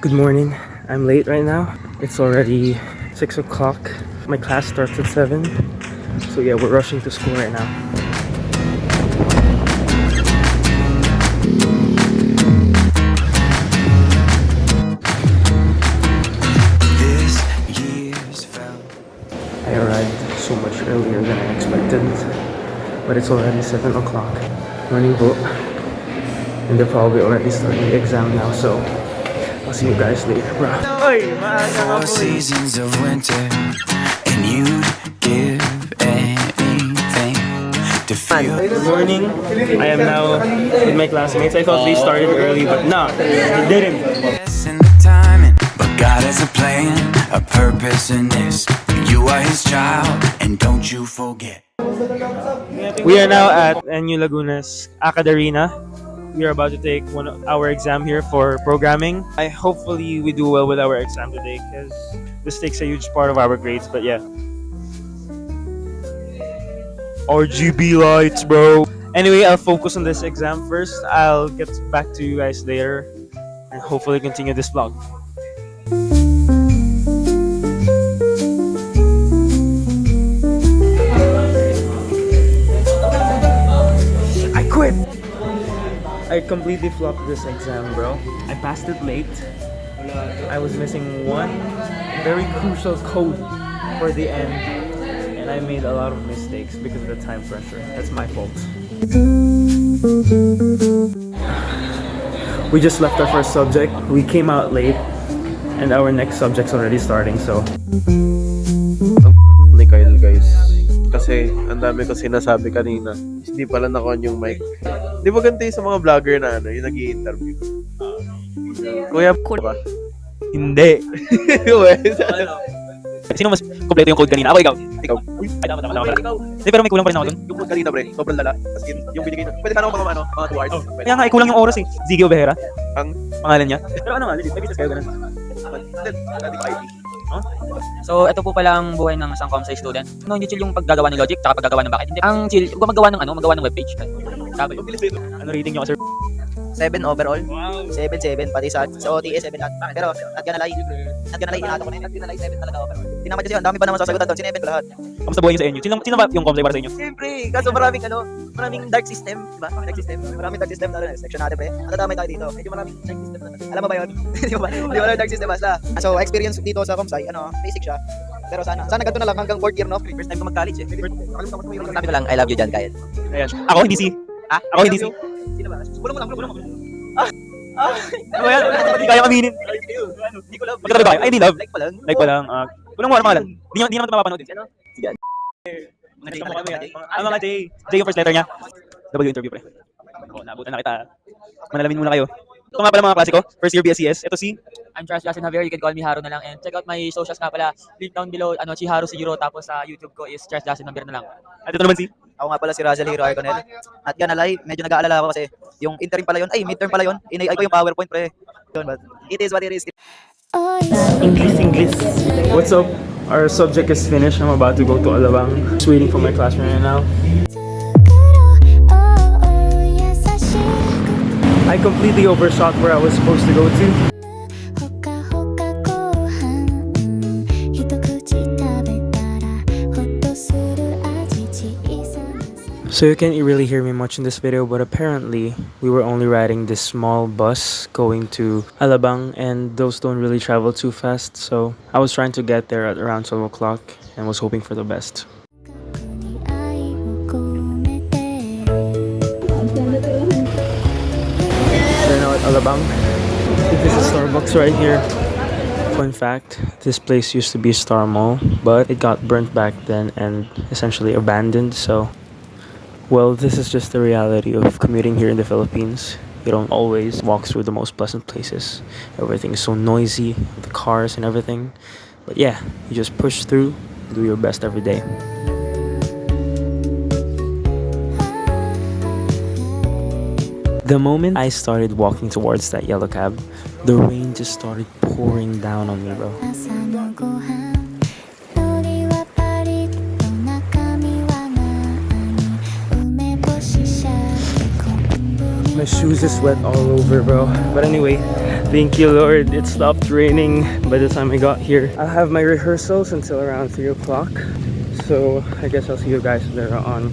Good morning. I'm late right now. It's already 6 o'clock. My class starts at 7. So yeah, we're rushing to school right now. I arrived so much earlier than I expected. But it's already 7 o'clock. Morning po. And they're probably already starting the exam now, so I'll see you guys later, bro. Oy, maaga Four seasons of winter, and you'd give anything to feel. Good morning. I am now with my classmates. I thought they started early, but nah, they didn't. In the timing, but God has a plan, a purpose in this. You are His child, and don't you forget. We are now at NU Laguna's Acadarina. We are about to take our exam here for programming. Hopefully we do well with our exam today because this takes a huge part of our grades, but yeah. RGB lights, bro. Anyway, I'll focus on this exam first. I'll get back to you guys later and hopefully continue this vlog. I quit! I completely flopped this exam, bro. I passed it late. I was missing one very crucial code for the end, and I made a lot of mistakes because of the time pressure. That's my fault. We just left our first subject. We came out late, and our next subject's already starting, so... Ni Kyle, guys. Kasi ang dami ko sinasabi kanina, hindi pala na-on yung mic. Di ba ganito yung sa mga vlogger na ano, yung nag-i-interview? Kuya, ba? Hindi. Sino mas kompleto yung code kanina? Ako, ikaw. Ikaw. Uy, ay, tama. Hindi, pero may kulang pa rin ako dun. Yung code kanina, pre, sobrang lala. As in, yung binigay na. Pwede sana ako mga 2 hours. Pwede. Kaya nga, kulang yung oras eh. Ziggy Obejera. Ang Pangalan niya. Pero ano nga, legit, may business kayo ganun. dati pa IT. So, ito po pala ang buhay ng isang comsci student. No, hindi chill yung paggagawa ng logic tsaka paggagawa ng bakit. Hindi, ang chill, gumagawa ng magawa ng webpage. Sabi, Ano rating niyo, sir? 7 overall. 7, pati sa OTA 7 lahat. Pero, not gonna lie, inato ko na yun. Not gonna lie, 7 talaga overall. Tinamad kasi yun, dami pa naman sasagutan doon, sineven ko lahat. Kamusta buhay niyo sa inyo? Sino ba yung comsci para sa inyo? Siyempre, kaso maraming dark system, diba? Maraming dark system na section natin, pre. Nadadamay tayo dito. Medyo maraming dark system na. Alam mo ba yun? Di ba? Di ba dark system basta? So, experience dito sa comsci, basic siya. Pero sana ganito na lang hanggang 4th year, no? First time ko mag-college eh. Sabi ko lang, I love you dyan, Kyle. Ayan. Ako, hindi si. Ako, hindi si. Sino ba? Bulong mo. Ano ba yan? Hindi kaya aminin. Hindi ko love. Magkatabi ba kayo? Ay, hindi love. Like pa lang. Like pa lang. Kulang mo, ano pangalan? Hindi naman ito mapapanood. Ano? Sige. Mga J Ano talaga. mga J? J yung first letter niya. W interview, pre. Oo, naabutan na kita. Manalamin muna kayo. Ito nga pala mga klase ko. First year BSCS. Ito si... I'm Charles Justin Javier. You can call me Haro na lang. And check out my socials nga pala. Link down below. Chiharu Siguro. Tapos sa YouTube ko is Charles Justin Javier na lang. At ito naman si... Ako nga pala si Razel Hero Arconel. At gonna lie, medyo nag-aalala ako kasi yung interim pala yun. Ay, midterm pala yun. Inay ko yung PowerPoint, pre. Yun, but it is what it is. English. What's up? Our subject is finished. I'm about to go to Alabang. Just waiting for my classroom right now. I completely overshot where I was supposed to go to. So you can't really hear me much in this video, but apparently we were only riding this small bus going to Alabang, and those don't really travel too fast, so I was trying to get there at around 12 o'clock and was hoping for the best. We're now at Alabang. I think this is Starbucks right here. Fun fact, this place used to be Star Mall, but it got burnt back then and essentially abandoned, so well, this is just the reality of commuting here in the Philippines. You don't always walk through the most pleasant places. Everything is so noisy, the cars and everything. But yeah, you just push through, do your best every day. The moment I started walking towards that yellow cab, the rain just started pouring down on me, bro. My shoes is wet all over, bro. But anyway, thank you, Lord. It stopped raining by the time I got here. I'll have my rehearsals until around 3 o'clock. So I guess I'll see you guys later on.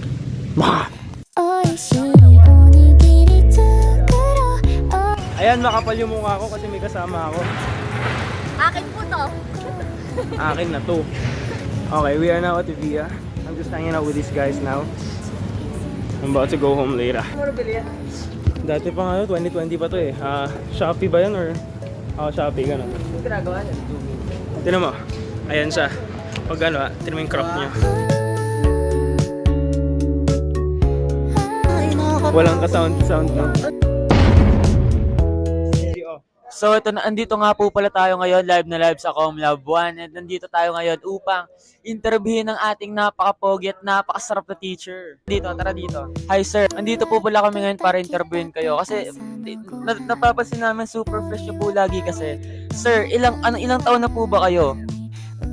Ayan, makapal yung mukha ko kasi may kasama ako. Akin po to. Akin na to. Okay, we are now at the Via. I'm just hanging out with these guys now. I'm about to go home later. Dati pa nga 2020 pa to eh. Shopee ba yan or? Shopee, gano'n. Yung ginagawa niya. Tinan mo. Ayan siya. Pag ano, tinan mo yung crop niya. Walang ka-sound no? So ito na, andito nga po pala tayo ngayon, live na live sa Comlab 1 and nandito tayo ngayon upang interviewin ng ating napaka-pogi at napakasarap na teacher. Dito, tara dito. Hi sir, andito po pala kami ngayon para interviewin kayo kasi napapansin namin super fresh niyo po lagi kasi. Sir, ilang taon na po ba kayo?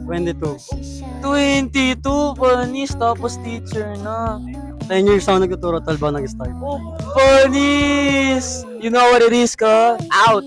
22. 22, panis, tapos teacher na. 10 years ako nagtuturo, 12 ako nag-start. Oh, panis! You know what it is ka? Out!